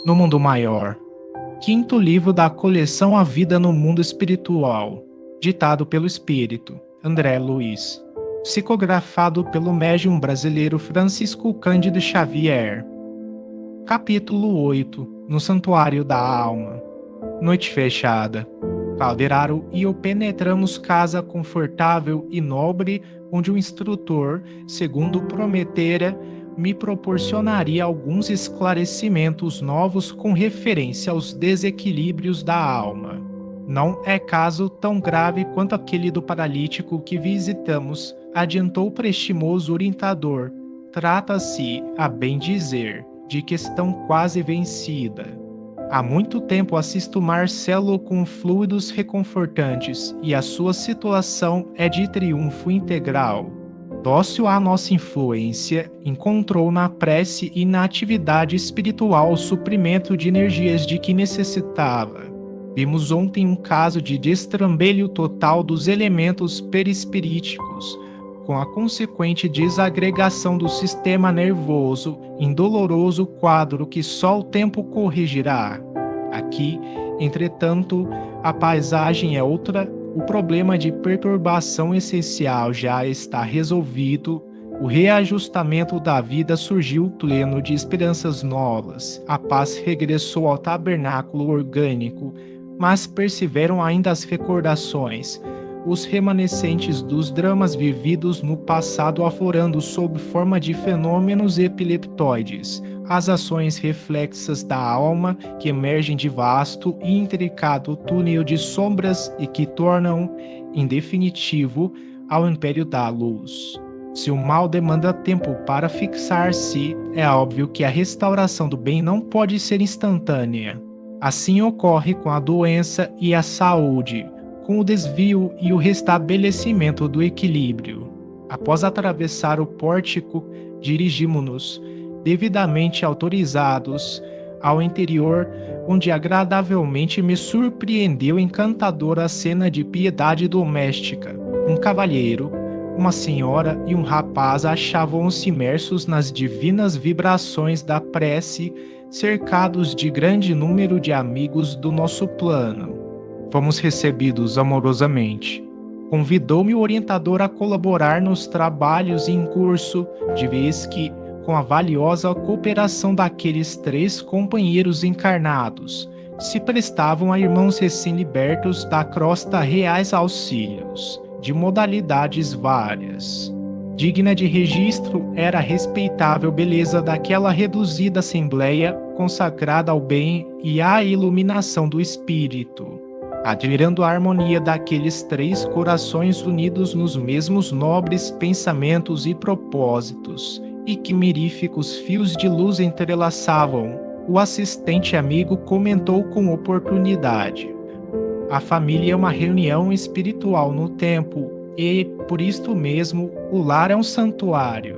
no mundo maior. Quinto livro da coleção A Vida no Mundo Espiritual, ditado pelo Espírito, André Luiz. Psicografado pelo médium brasileiro Francisco Cândido Xavier. Capítulo 8. No Santuário da Alma. Noite fechada. Calderaro e eu penetramos casa confortável e nobre, onde o instrutor, segundo prometera, me proporcionaria alguns esclarecimentos novos com referência aos desequilíbrios da alma. Não é caso tão grave quanto aquele do paralítico que visitamos, adiantou o prestimoso orientador. Trata-se, a bem dizer, de questão quase vencida. Há muito tempo assisto Marcelo com fluidos reconfortantes e a sua situação é de triunfo integral. Dócil à nossa influência, encontrou na prece e na atividade espiritual o suprimento de energias de que necessitava. Vimos ontem um caso de destrambelho total dos elementos perispiríticos, com a consequente desagregação do sistema nervoso em doloroso quadro que só o tempo corrigirá. Aqui, entretanto, a paisagem é outra, o problema de perturbação essencial já está resolvido, o reajustamento da vida surgiu pleno de esperanças novas, a paz regressou ao tabernáculo orgânico, mas perseveram ainda as recordações, os remanescentes dos dramas vividos no passado aflorando sob forma de fenômenos epileptoides, as ações reflexas da alma que emergem de vasto e intricado túnel de sombras e que tornam, em definitivo, ao império da luz. Se o mal demanda tempo para fixar-se, é óbvio que a restauração do bem não pode ser instantânea. Assim ocorre com a doença e a saúde, com o desvio e o restabelecimento do equilíbrio. Após atravessar o pórtico, dirigimos-nos, devidamente autorizados, ao interior, onde agradavelmente me surpreendeu encantadora cena de piedade doméstica. Um cavalheiro, uma senhora e um rapaz achavam-se imersos nas divinas vibrações da prece, cercados de grande número de amigos do nosso plano. Fomos recebidos amorosamente. Convidou-me o orientador a colaborar nos trabalhos em curso, de vez que, com a valiosa cooperação daqueles 3 companheiros encarnados, se prestavam a irmãos recém-libertos da crosta reais auxílios, de modalidades várias. Digna de registro era a respeitável beleza daquela reduzida assembleia consagrada ao bem e à iluminação do espírito. Admirando a harmonia daqueles 3 corações unidos nos mesmos nobres pensamentos e propósitos, e que miríficos fios de luz entrelaçavam, o assistente amigo comentou com oportunidade. A família é uma reunião espiritual no tempo, e, por isto mesmo, o lar é um santuário.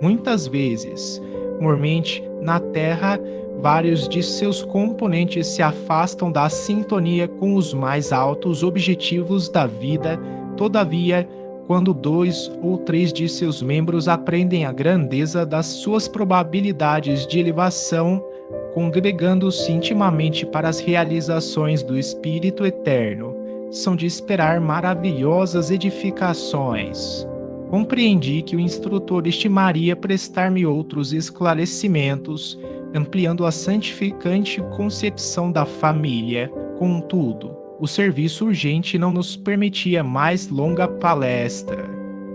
Muitas vezes, mormente, na terra, vários de seus componentes se afastam da sintonia com os mais altos objetivos da vida, todavia, quando 2 ou 3 de seus membros aprendem a grandeza das suas probabilidades de elevação, congregando-se intimamente para as realizações do Espírito Eterno, são de esperar maravilhosas edificações. Compreendi que o instrutor estimaria prestar-me outros esclarecimentos, ampliando a santificante concepção da família. Contudo, o serviço urgente não nos permitia mais longa palestra.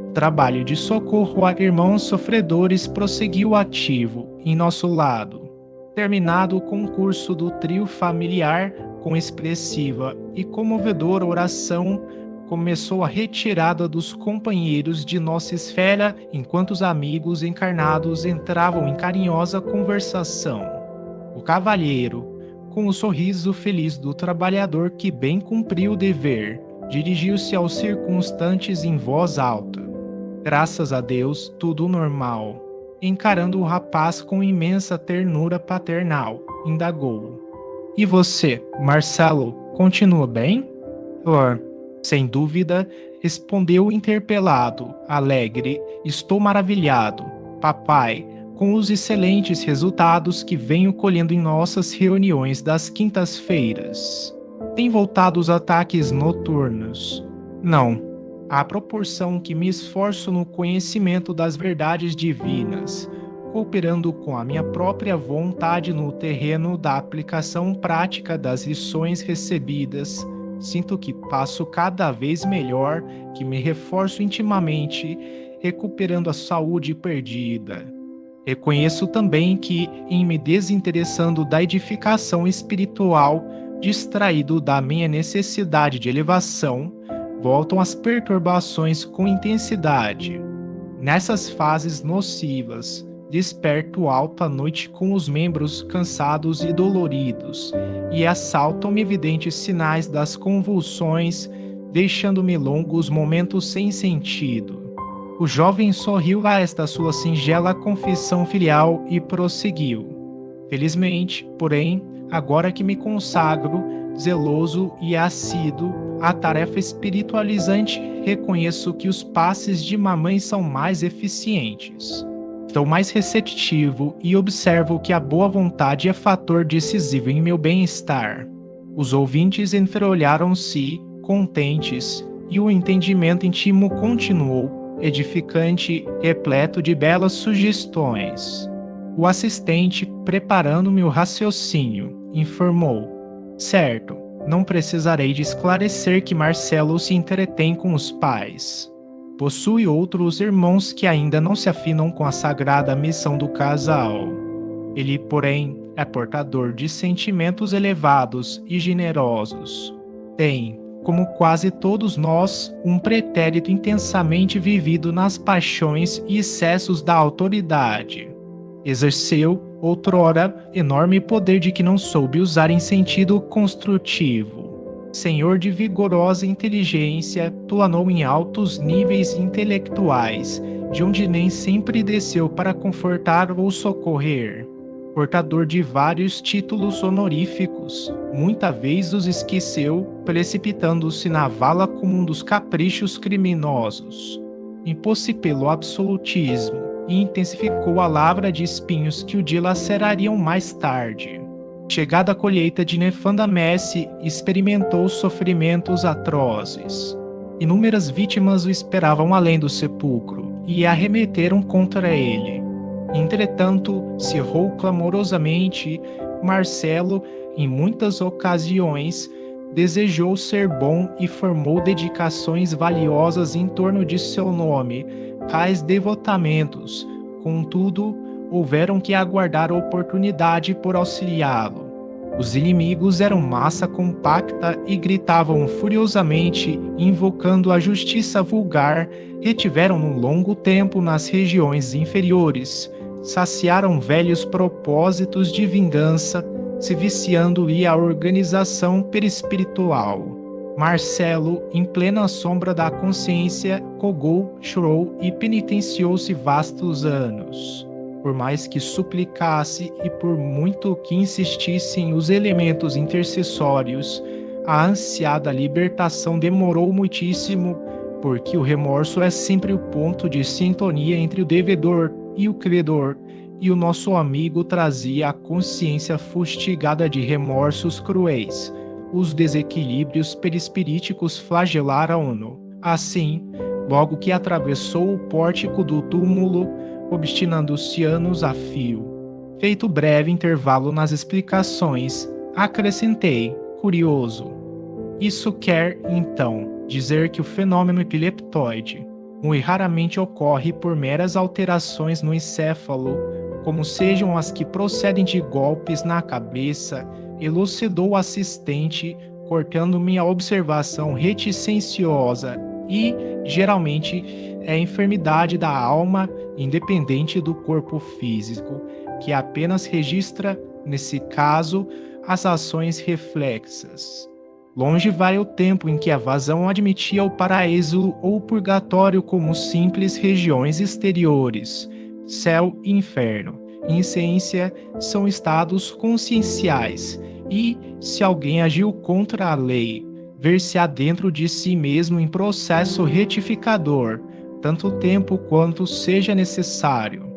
O trabalho de socorro a irmãos sofredores prosseguiu ativo, em nosso lado. Terminado o concurso do trio familiar, com expressiva e comovedora oração, começou a retirada dos companheiros de nossa esfera, enquanto os amigos encarnados entravam em carinhosa conversação. O cavalheiro, com o sorriso feliz do trabalhador que bem cumpriu o dever, dirigiu-se aos circunstantes em voz alta. Graças a Deus, tudo normal. Encarando o rapaz com imensa ternura paternal, indagou: "E você, Marcelo, continua bem?" Sem dúvida, respondeu o interpelado, alegre: "Estou maravilhado. Papai, com os excelentes resultados que venho colhendo em nossas reuniões das quintas-feiras. Tem voltado os ataques noturnos? Não. À proporção que me esforço no conhecimento das verdades divinas, cooperando com a minha própria vontade no terreno da aplicação prática das lições recebidas, sinto que passo cada vez melhor, que me reforço intimamente, recuperando a saúde perdida. Reconheço também que, em me desinteressando da edificação espiritual, distraído da minha necessidade de elevação, voltam as perturbações com intensidade. Nessas fases nocivas, desperto alta noite com os membros cansados e doloridos, e assaltam-me evidentes sinais das convulsões, deixando-me longos momentos sem sentido. O jovem sorriu a esta sua singela confissão filial e prosseguiu. Felizmente, porém, agora que me consagro, zeloso e assíduo, à tarefa espiritualizante, reconheço que os passes de mamãe são mais eficientes. Estou mais receptivo e observo que a boa vontade é fator decisivo em meu bem-estar. Os ouvintes entreolharam-se, contentes, e o entendimento íntimo continuou, edificante, repleto de belas sugestões. O assistente, preparando-me o raciocínio, informou: certo, não precisarei de esclarecer que Marcelo se entretém com os pais. Possui outros irmãos que ainda não se afinam com a sagrada missão do casal. Ele, porém, é portador de sentimentos elevados e generosos. Tem, como quase todos nós, um pretérito intensamente vivido nas paixões e excessos da autoridade. Exerceu, outrora, enorme poder de que não soube usar em sentido construtivo. Senhor de vigorosa inteligência, planou em altos níveis intelectuais, de onde nem sempre desceu para confortar ou socorrer. Portador de vários títulos honoríficos, muita vez os esqueceu, precipitando-se na vala comum dos caprichos criminosos. Impossibilou absolutismo e intensificou a lavra de espinhos que o dilacerariam mais tarde. Chegada a colheita de nefanda messe, experimentou sofrimentos atrozes. Inúmeras vítimas o esperavam além do sepulcro e arremeteram contra ele. Entretanto, cerrou clamorosamente, Marcelo, em muitas ocasiões, desejou ser bom e formou dedicações valiosas em torno de seu nome, tais devotamentos. Contudo, houveram que aguardar a oportunidade por auxiliá-lo. Os inimigos eram massa compacta e gritavam furiosamente, invocando a justiça vulgar, retiveram-no longo tempo nas regiões inferiores, saciaram velhos propósitos de vingança, se viciando-lhe a organização perispiritual. Marcelo, em plena sombra da consciência, cogou, chorou e penitenciou-se vastos anos. Por mais que suplicasse e por muito que insistissem os elementos intercessórios, a ansiada libertação demorou muitíssimo, porque o remorso é sempre o ponto de sintonia entre o devedor e o credor, e o nosso amigo trazia a consciência fustigada de remorsos cruéis. Os desequilíbrios perispiríticos flagelaram-no. Assim, logo que atravessou o pórtico do túmulo, obstinando-se anos a fio. Feito breve intervalo nas explicações, acrescentei, curioso: isso quer, então, dizer que o fenômeno epileptoide muito raramente ocorre por meras alterações no encéfalo, como sejam as que procedem de golpes na cabeça, elucidou o assistente, cortando minha observação reticenciosa, e, geralmente, é enfermidade da alma independente do corpo físico, que apenas registra, nesse caso, as ações reflexas. Longe vai o tempo em que a vazão admitia o paraíso ou o purgatório como simples regiões exteriores. Céu e inferno, em essência, são estados conscienciais, e, se alguém agiu contra a lei, ver-se-á dentro de si mesmo em processo retificador, tanto tempo quanto seja necessário.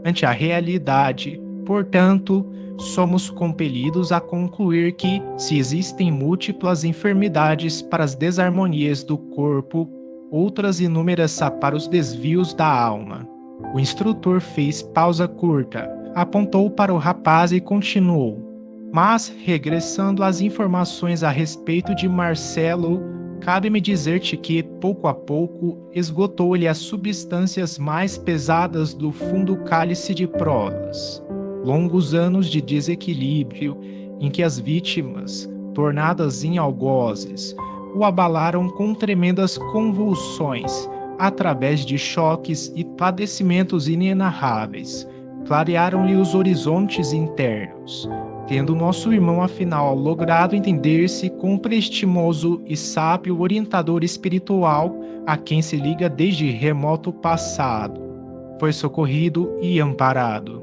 ante a realidade. Portanto, somos compelidos a concluir que, se existem múltiplas enfermidades para as desarmonias do corpo, outras inúmeras para os desvios da alma. O instrutor fez pausa curta, apontou para o rapaz e continuou. Mas, regressando às informações a respeito de Marcelo, cabe-me dizer-te que, pouco a pouco, esgotou-lhe as substâncias mais pesadas do fundo cálice de provas. Longos anos de desequilíbrio em que as vítimas, tornadas em algozes, o abalaram com tremendas convulsões, através de choques e padecimentos inenarráveis, clarearam-lhe os horizontes internos, tendo nosso irmão afinal logrado entender-se com o prestimoso e sábio orientador espiritual a quem se liga desde remoto passado. Foi socorrido e amparado.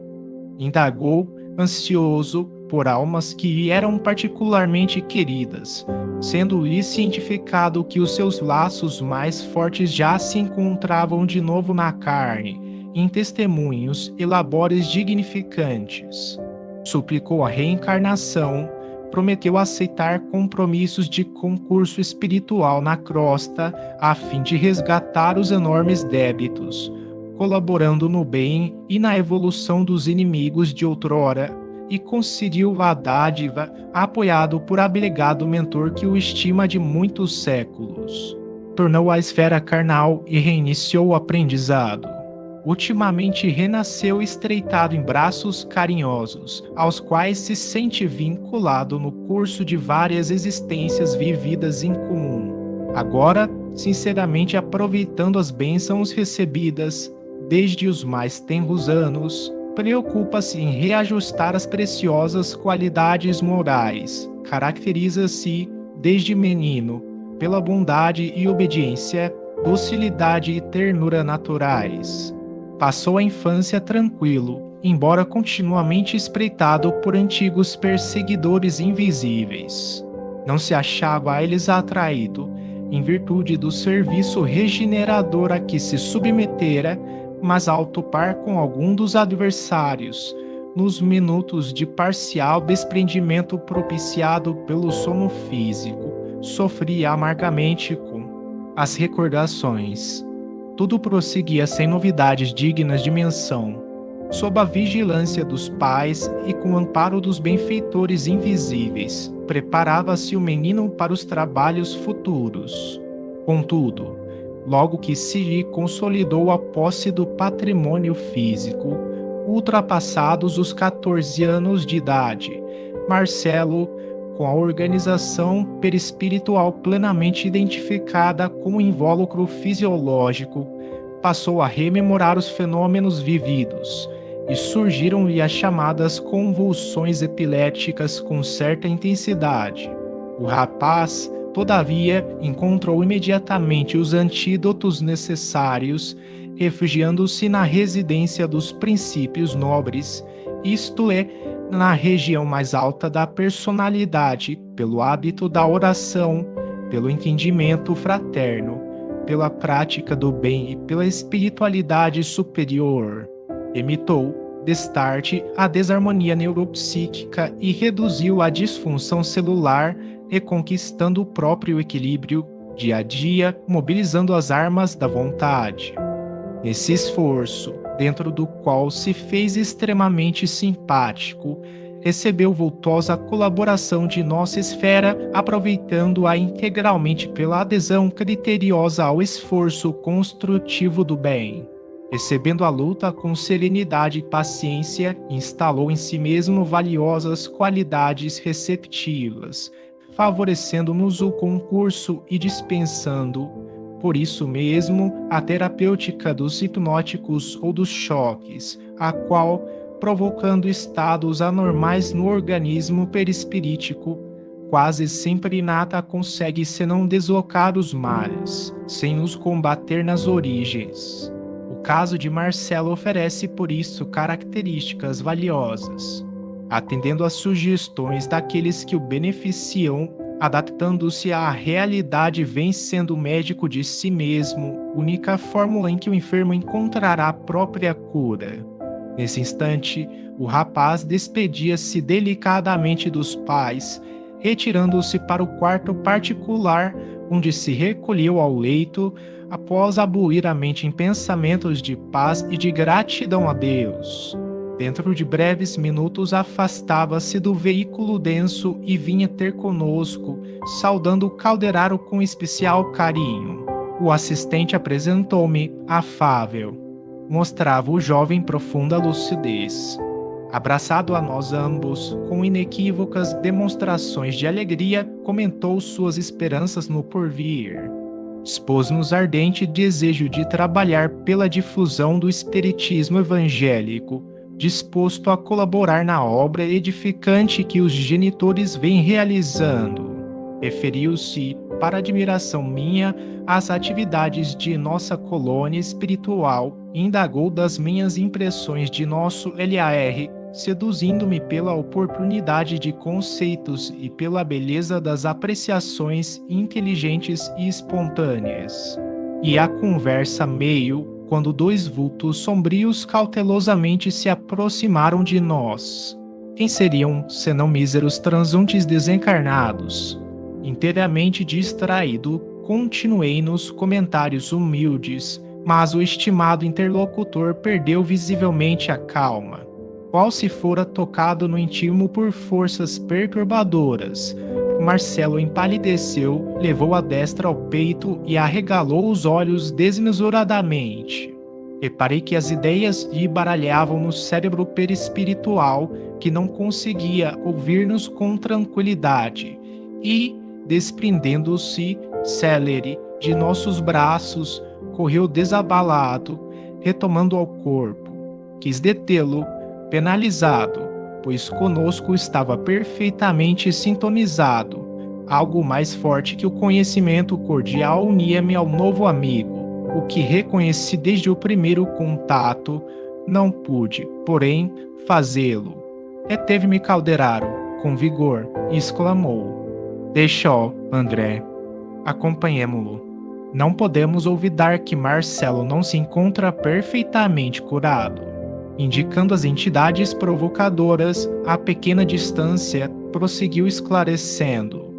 Indagou, ansioso, por almas que lhe eram particularmente queridas, sendo-lhe cientificado que os seus laços mais fortes já se encontravam de novo na carne, em testemunhos e labores dignificantes. Suplicou a reencarnação, prometeu aceitar compromissos de concurso espiritual na crosta a fim de resgatar os enormes débitos, colaborando no bem e na evolução dos inimigos de outrora, e concediu a dádiva apoiado por abnegado mentor que o estima de muitos séculos. Tornou à esfera carnal e reiniciou o aprendizado. Ultimamente renasceu estreitado em braços carinhosos, aos quais se sente vinculado no curso de várias existências vividas em comum. Agora, sinceramente aproveitando as bênçãos recebidas desde os mais tenros anos, preocupa-se em reajustar as preciosas qualidades morais. Caracteriza-se, desde menino, pela bondade e obediência, docilidade e ternura naturais. Passou a infância tranquilo, embora continuamente espreitado por antigos perseguidores invisíveis. Não se achava a eles atraído, em virtude do serviço regenerador a que se submetera, mas ao topar com algum dos adversários, nos minutos de parcial desprendimento propiciado pelo sono físico, sofria amargamente com as recordações. Tudo prosseguia sem novidades dignas de menção. Sob a vigilância dos pais e com o amparo dos benfeitores invisíveis, preparava-se o menino para os trabalhos futuros. Contudo, logo que se lhe consolidou a posse do patrimônio físico, ultrapassados os 14 anos de idade, Marcelo, com a organização perispiritual plenamente identificada como invólucro fisiológico, passou a rememorar os fenômenos vividos, e surgiram-lhe as chamadas convulsões epiléticas com certa intensidade. O rapaz, todavia, encontrou imediatamente os antídotos necessários, refugiando-se na residência dos princípios nobres, isto é, na região mais alta da personalidade, pelo hábito da oração, pelo entendimento fraterno, pela prática do bem e pela espiritualidade superior. Imitou, destarte, a desarmonia neuropsíquica e reduziu a disfunção celular, reconquistando o próprio equilíbrio, dia a dia, mobilizando as armas da vontade. Nesse esforço, dentro do qual se fez extremamente simpático, recebeu vultosa colaboração de nossa esfera, aproveitando-a integralmente pela adesão criteriosa ao esforço construtivo do bem. Recebendo a luta com serenidade e paciência, instalou em si mesmo valiosas qualidades receptivas, favorecendo-nos o concurso e dispensando, por isso mesmo, a terapêutica dos hipnóticos ou dos choques, a qual, provocando estados anormais no organismo perispirítico, quase sempre nada consegue senão deslocar os males, sem os combater nas origens. O caso de Marcelo oferece por isso características valiosas, atendendo às sugestões daqueles que o beneficiam, adaptando-se à realidade, vem sendo médico de si mesmo, única fórmula em que o enfermo encontrará a própria cura. Nesse instante, o rapaz despedia-se delicadamente dos pais, retirando-se para o quarto particular, onde se recolheu ao leito após abuir a mente em pensamentos de paz e de gratidão a Deus. Dentro de breves minutos afastava-se do veículo denso e vinha ter conosco, saudando o calderaro com especial carinho. O assistente apresentou-me afável. Mostrava o jovem profunda lucidez. Abraçado a nós ambos, com inequívocas demonstrações de alegria, comentou suas esperanças no porvir. Expôs-nos ardente desejo de trabalhar pela difusão do espiritismo evangélico, disposto a colaborar na obra edificante que os genitores vêm realizando. Referiu-se, para admiração minha, às atividades de nossa colônia espiritual e indagou das minhas impressões de nosso LAR, seduzindo-me pela oportunidade de conceitos e pela beleza das apreciações inteligentes e espontâneas. E a conversa meio, quando dois vultos sombrios cautelosamente se aproximaram de nós. Quem seriam, senão míseros transuntes desencarnados? Inteiramente distraído, continuei nos comentários humildes, mas o estimado interlocutor perdeu visivelmente a calma, qual se fora tocado no íntimo por forças perturbadoras. Marcelo empalideceu, levou a destra ao peito e arregalou os olhos desmesuradamente. Reparei que as ideias lhe baralhavam no cérebro perispiritual, que não conseguia ouvir-nos com tranquilidade, e, desprendendo-se célere de nossos braços, correu desabalado, retomando ao corpo. Quis detê-lo, penalizado, pois conosco estava perfeitamente sintonizado. Algo mais forte que o conhecimento cordial unia-me ao novo amigo, o que reconheci desde o primeiro contato. Não pude, porém, fazê-lo. Reteve-me Calderaro, com vigor, e exclamou: Deixó, André. Acompanhemo-lo. Não podemos olvidar que Marcelo não se encontra perfeitamente curado. Indicando as entidades provocadoras, a pequena distância, prosseguiu esclarecendo.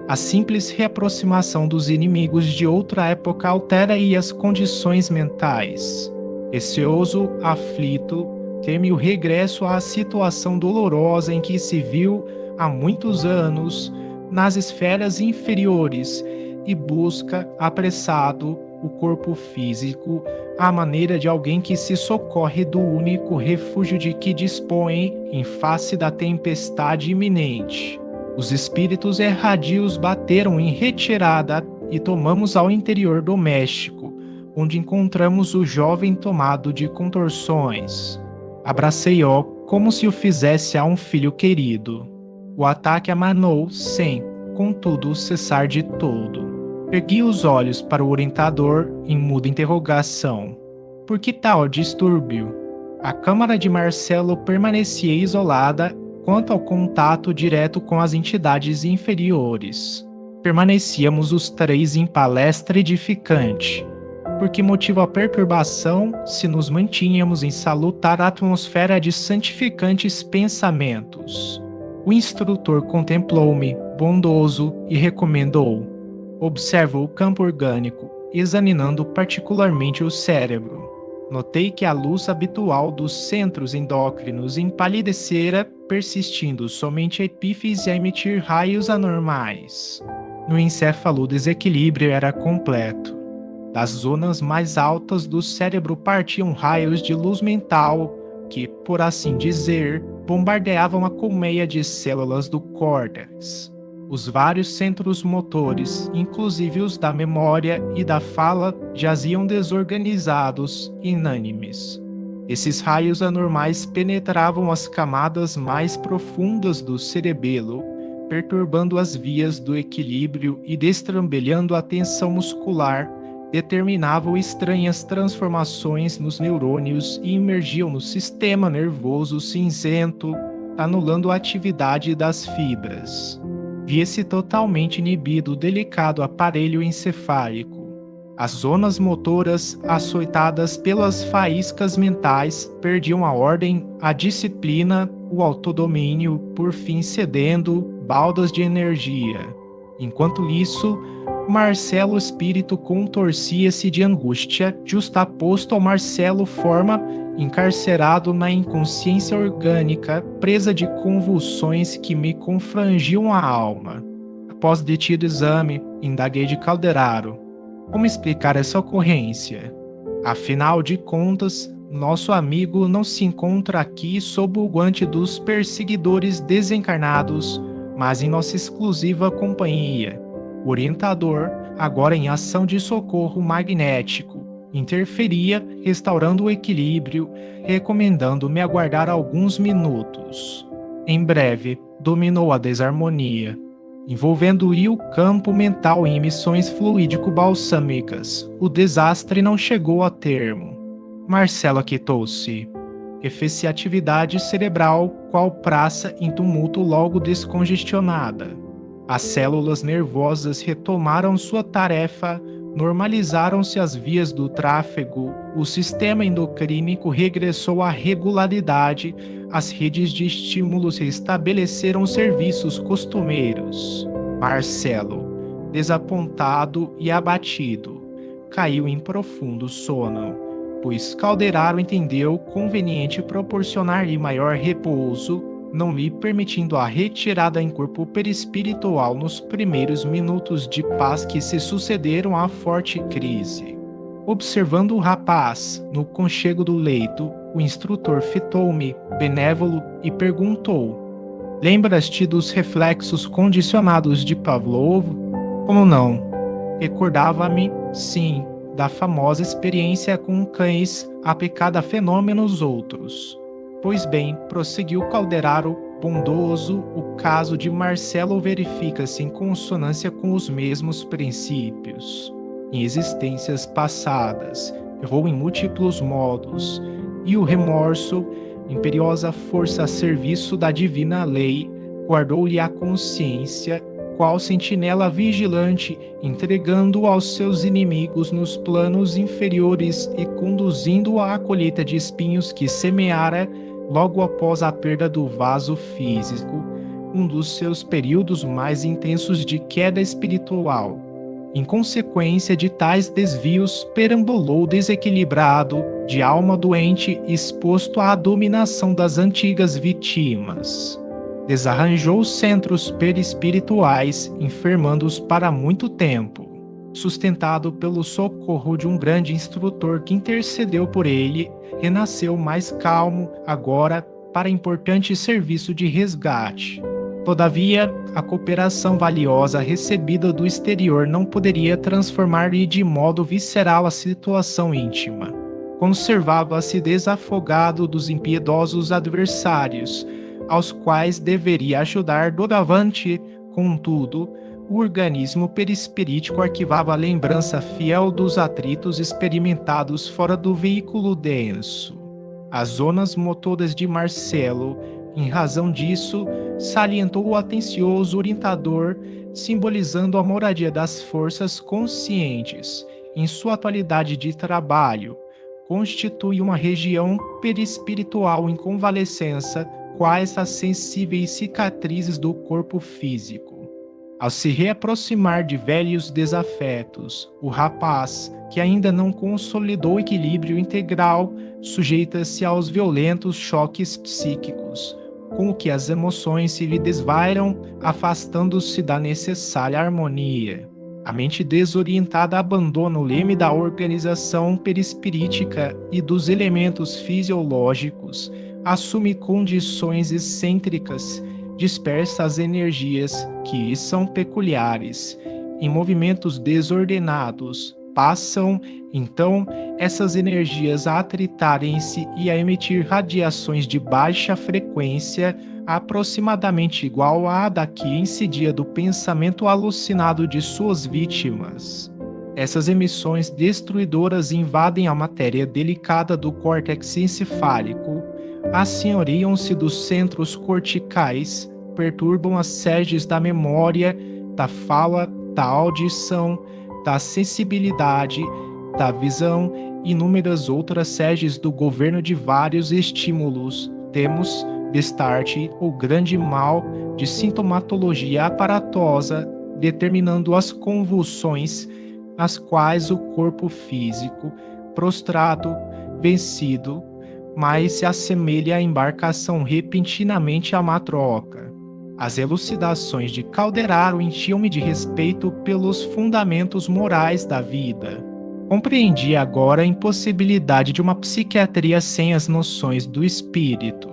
A simples reaproximação dos inimigos de outra época altera-lhe as condições mentais. Receoso, aflito, teme o regresso à situação dolorosa em que se viu há muitos anos nas esferas inferiores e busca, apressado, o corpo físico, à maneira de alguém que se socorre do único refúgio de que dispõe em face da tempestade iminente. Os espíritos erradios bateram em retirada e tomamos ao interior doméstico, onde encontramos o jovem tomado de contorções. Abracei-o como se o fizesse a um filho querido. O ataque amanou sem, contudo, cessar de todo. Ergui os olhos para o orientador em muda interrogação. Por que tal distúrbio? A câmara de Marcelo permanecia isolada quanto ao contato direto com as entidades inferiores. Permanecíamos os três em palestra edificante. Por que motivo a perturbação se nos mantínhamos em salutar atmosfera de santificantes pensamentos? O instrutor contemplou-me, bondoso, e recomendou: observo o campo orgânico, examinando particularmente o cérebro. Notei que a luz habitual dos centros endócrinos empalidecera, persistindo somente a epífise a emitir raios anormais. No encéfalo o desequilíbrio era completo. Das zonas mais altas do cérebro partiam raios de luz mental que, por assim dizer, bombardeavam a colmeia de células do córtex. Os vários centros motores, inclusive os da memória e da fala, jaziam desorganizados, inânimes. Esses raios anormais penetravam as camadas mais profundas do cerebelo, perturbando as vias do equilíbrio e destrambelhando a tensão muscular, determinavam estranhas transformações nos neurônios e imergiam no sistema nervoso cinzento, anulando a atividade das fibras. Via-se totalmente inibido o delicado aparelho encefálico. As zonas motoras, açoitadas pelas faíscas mentais, perdiam a ordem, a disciplina, o autodomínio, por fim cedendo baldas de energia. Enquanto isso, Marcelo espírito contorcia-se de angústia, justaposto ao Marcelo forma, encarcerado na inconsciência orgânica, presa de convulsões que me confrangiam a alma. Após detido exame, indaguei de Calderaro. Como explicar essa ocorrência? Afinal de contas, nosso amigo não se encontra aqui sob o guante dos perseguidores desencarnados, mas em nossa exclusiva companhia. O orientador, agora em ação de socorro magnético, interferia, restaurando o equilíbrio, recomendando-me aguardar alguns minutos. Em breve, dominou a desarmonia, envolvendo-lhe o campo mental em emissões fluídico-balsâmicas. O desastre não chegou a termo. Marcelo aquietou-se. Refez-se a atividade cerebral, qual praça em tumulto logo descongestionada. As células nervosas retomaram sua tarefa, normalizaram-se as vias do tráfego, o sistema endocrínico regressou à regularidade, as redes de estímulos restabeleceram os serviços costumeiros. Marcelo, desapontado e abatido, caiu em profundo sono, pois Calderaro entendeu conveniente proporcionar-lhe maior repouso, não lhe permitindo a retirada em corpo perispiritual nos primeiros minutos de paz que se sucederam à forte crise. Observando o rapaz, no conchego do leito, o instrutor fitou-me, benévolo, e perguntou: lembras-te dos reflexos condicionados de Pavlov? Como não? Recordava-me, sim, da famosa experiência com cães aplicada a fenômenos outros. Pois bem, prosseguiu Calderaro bondoso, o caso de Marcelo verifica-se em consonância com os mesmos princípios. Em existências passadas, errou em múltiplos modos, e o remorso, imperiosa força a serviço da divina lei, guardou-lhe a consciência, qual sentinela vigilante, entregando-o aos seus inimigos nos planos inferiores e conduzindo-o à colheita de espinhos que semeara logo após a perda do vaso físico, um dos seus períodos mais intensos de queda espiritual. Em consequência de tais desvios, perambulou desequilibrado, de alma doente, exposto à dominação das antigas vítimas. Desarranjou os centros perispirituais, enfermando-os para muito tempo. Sustentado pelo socorro de um grande instrutor que intercedeu por ele, renasceu mais calmo, agora, para importante serviço de resgate. Todavia, a cooperação valiosa recebida do exterior não poderia transformar-lhe de modo visceral a situação íntima. Conservava-se desafogado dos impiedosos adversários, aos quais deveria ajudar doravante. Contudo, o organismo perispirítico arquivava a lembrança fiel dos atritos experimentados fora do veículo denso. As zonas motoras de Marcelo, em razão disso, salientou o atencioso orientador, simbolizando a moradia das forças conscientes, em sua atualidade de trabalho, constitui uma região perispiritual em convalescença, quais as sensíveis cicatrizes do corpo físico. Ao se reaproximar de velhos desafetos, o rapaz, que ainda não consolidou o equilíbrio integral, sujeita-se aos violentos choques psíquicos, com o que as emoções se lhe desvairam, afastando-se da necessária harmonia. A mente desorientada abandona o leme da organização perispirítica e dos elementos fisiológicos, assume condições excêntricas, dispersa as energias que lhe são peculiares, em movimentos desordenados, passam, então, essas energias a atritarem-se e a emitir radiações de baixa frequência, aproximadamente igual à da que incidia do pensamento alucinado de suas vítimas. Essas emissões destruidoras invadem a matéria delicada do córtex encefálico, assenhoriam-se dos centros corticais, perturbam as sedes da memória, da fala, da audição, da sensibilidade, da visão e inúmeras outras sedes do governo de vários estímulos. Temos destarte ou grande mal de sintomatologia aparatosa, determinando as convulsões, as quais o corpo físico, prostrado, vencido, mas se assemelha à embarcação repentinamente à matroca. As elucidações de Calderaro enchiam-me de respeito pelos fundamentos morais da vida. Compreendi agora a impossibilidade de uma psiquiatria sem as noções do espírito.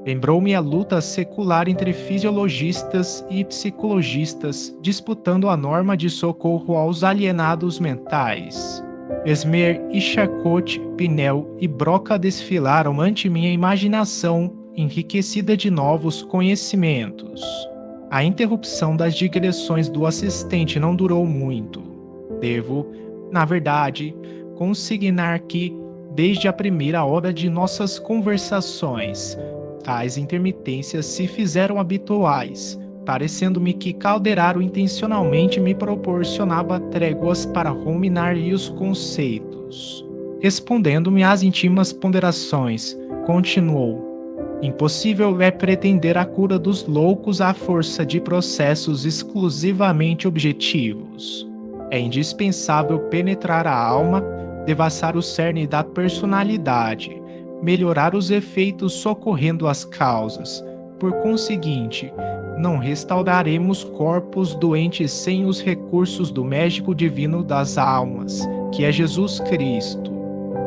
Lembrou-me a luta secular entre fisiologistas e psicologistas, disputando a norma de socorro aos alienados mentais. Esmer e Charcot, Pinel e Broca desfilaram ante minha imaginação, enriquecida de novos conhecimentos. A interrupção das digressões do assistente não durou muito. Devo, na verdade, consignar que, desde a primeira hora de nossas conversações, tais intermitências se fizeram habituais, parecendo-me que Calderaro intencionalmente me proporcionava tréguas para ruminar-lhe os conceitos. Respondendo-me às íntimas ponderações, continuou: impossível é pretender a cura dos loucos à força de processos exclusivamente objetivos. É indispensável penetrar a alma, devassar o cerne da personalidade, melhorar os efeitos socorrendo as causas. Por conseguinte, não restauraremos corpos doentes sem os recursos do médico divino das almas, que é Jesus Cristo.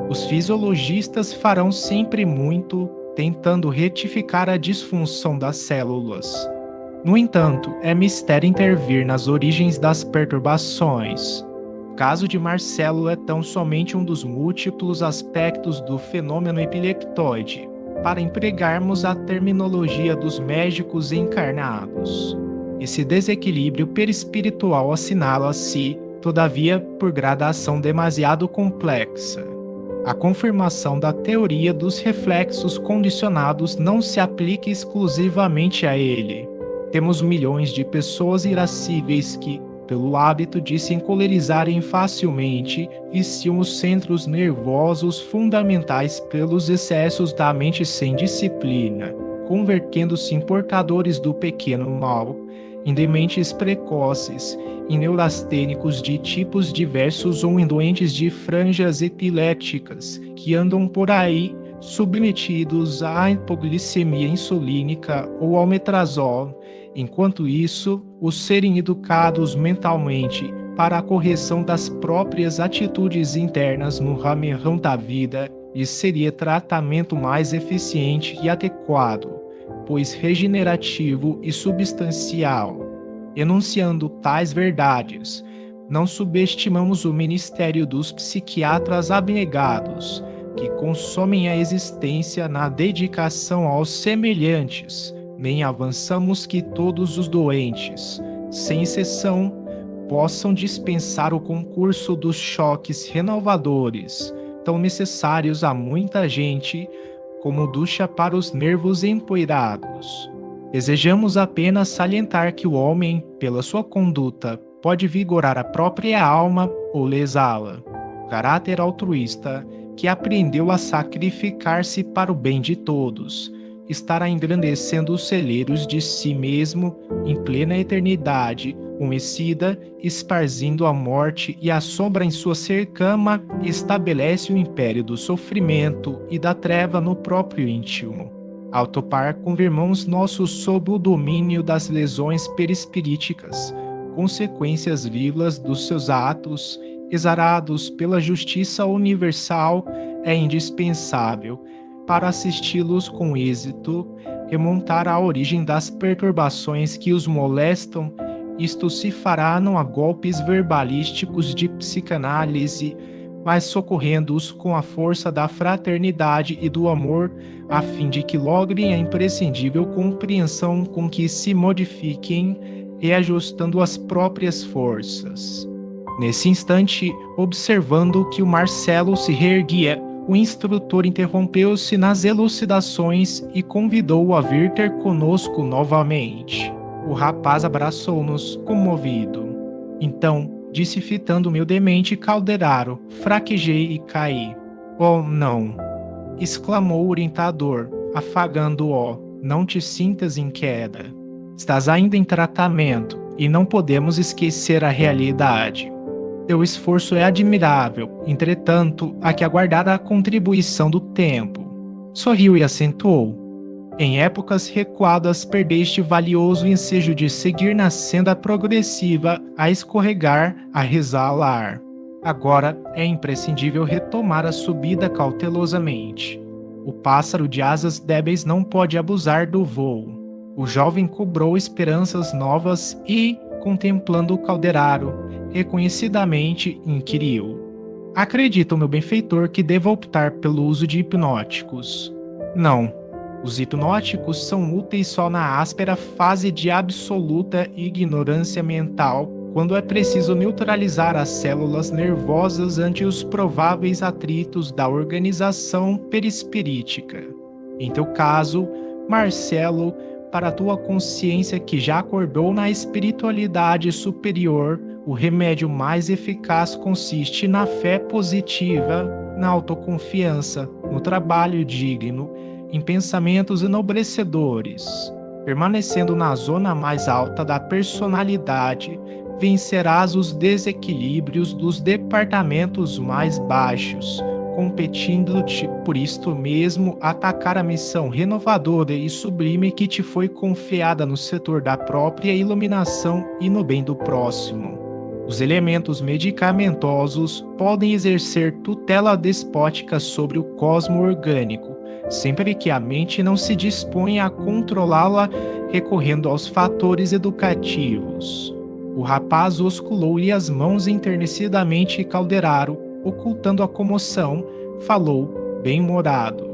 Os fisiologistas farão sempre muito, tentando retificar a disfunção das células. No entanto, é mistério intervir nas origens das perturbações. O caso de Marcelo é tão somente um dos múltiplos aspectos do fenômeno epileptoide, para empregarmos a terminologia dos médicos encarnados. Esse desequilíbrio perispiritual assinala-se, todavia, por gradação demasiado complexa. A confirmação da teoria dos reflexos condicionados não se aplica exclusivamente a ele. Temos milhões de pessoas irascíveis que, pelo hábito de se encolerizarem facilmente, viciam os centros nervosos fundamentais pelos excessos da mente sem disciplina, convertendo-se em portadores do pequeno mal, em dementes precoces, em neurastênicos de tipos diversos ou em doentes de franjas epilépticas, que andam por aí submetidos à hipoglicemia insulínica ou ao metrazol. Enquanto isso, os serem educados mentalmente para a correção das próprias atitudes internas no ramerrão da vida lhes seria tratamento mais eficiente e adequado, pois regenerativo e substancial. Enunciando tais verdades, não subestimamos o ministério dos psiquiatras abnegados, que consomem a existência na dedicação aos semelhantes, nem avançamos que todos os doentes, sem exceção, possam dispensar o concurso dos choques renovadores, tão necessários a muita gente, como ducha para os nervos empoeirados. Desejamos apenas salientar que o homem, pela sua conduta, pode vigorar a própria alma ou lesá-la. O caráter altruísta, que aprendeu a sacrificar-se para o bem de todos, estará engrandecendo os celeiros de si mesmo em plena eternidade, homicida, esparzindo a morte e a sombra em sua cercama, estabelece o império do sofrimento e da treva no próprio íntimo. Ao topar com irmãos nossos sob o domínio das lesões perispiríticas, consequências vivas dos seus atos, exarados pela justiça universal, é indispensável, para assisti-los com êxito, remontar à origem das perturbações que os molestam. Isto se fará não a golpes verbalísticos de psicanálise, mas socorrendo-os com a força da fraternidade e do amor, a fim de que logrem a imprescindível compreensão com que se modifiquem, reajustando as próprias forças. Nesse instante, observando que o Marcelo se reerguia, o instrutor interrompeu-se nas elucidações e convidou-o a vir ter conosco novamente. O rapaz abraçou-nos, comovido. Então, disse fitando humildemente Calderaro. Fraquejei e caí. Oh, não! Exclamou o orientador, afagando-o. Não te sintas em queda. Estás ainda em tratamento e não podemos esquecer a realidade. Teu esforço é admirável, entretanto, há que aguardar a contribuição do tempo. Sorriu e acentuou. Em épocas recuadas perdeste valioso ensejo de seguir na senda progressiva, a escorregar, a resvalar. Agora é imprescindível retomar a subida cautelosamente. O pássaro de asas débeis não pode abusar do voo. O jovem cobrou esperanças novas e, contemplando o Calderaro, reconhecidamente inquiriu: Acredita, meu benfeitor, que devo optar pelo uso de hipnóticos? Não. Os hipnóticos são úteis só na áspera fase de absoluta ignorância mental, quando é preciso neutralizar as células nervosas ante os prováveis atritos da organização perispirítica. Em teu caso, Marcelo, para a tua consciência que já acordou na espiritualidade superior, o remédio mais eficaz consiste na fé positiva, na autoconfiança, no trabalho digno, em pensamentos enobrecedores. Permanecendo na zona mais alta da personalidade, vencerás os desequilíbrios dos departamentos mais baixos, competindo-te por isto mesmo atacar a missão renovadora e sublime que te foi confiada no setor da própria iluminação e no bem do próximo. Os elementos medicamentosos podem exercer tutela despótica sobre o cosmo orgânico, sempre que a mente não se dispõe a controlá-la recorrendo aos fatores educativos. O rapaz osculou-lhe as mãos enternecidamente e Calderaro, ocultando a comoção, falou, bem-humorado.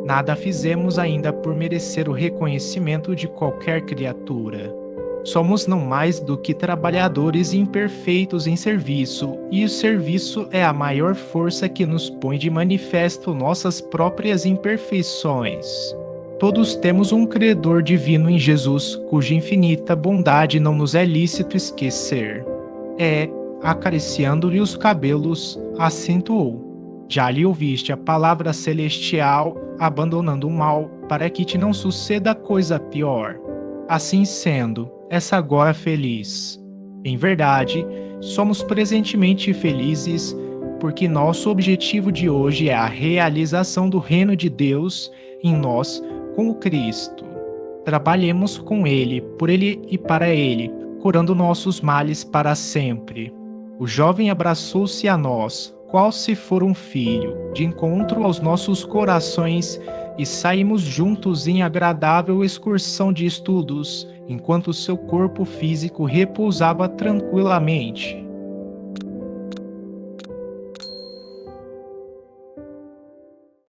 Nada fizemos ainda por merecer o reconhecimento de qualquer criatura. Somos não mais do que trabalhadores imperfeitos em serviço, e o serviço é a maior força que nos põe de manifesto nossas próprias imperfeições. Todos temos um credor divino em Jesus, cuja infinita bondade não nos é lícito esquecer. Acariciando-lhe os cabelos, acentuou. Já lhe ouviste a palavra celestial, abandonando o mal, para que te não suceda coisa pior. Assim sendo, és agora feliz. Em verdade, somos presentemente felizes, porque nosso objetivo de hoje é a realização do reino de Deus em nós com o Cristo. Trabalhemos com Ele, por Ele e para Ele, curando nossos males para sempre. O jovem abraçou-se a nós, qual se for um filho, de encontro aos nossos corações, e saímos juntos em agradável excursão de estudos, enquanto seu corpo físico repousava tranquilamente.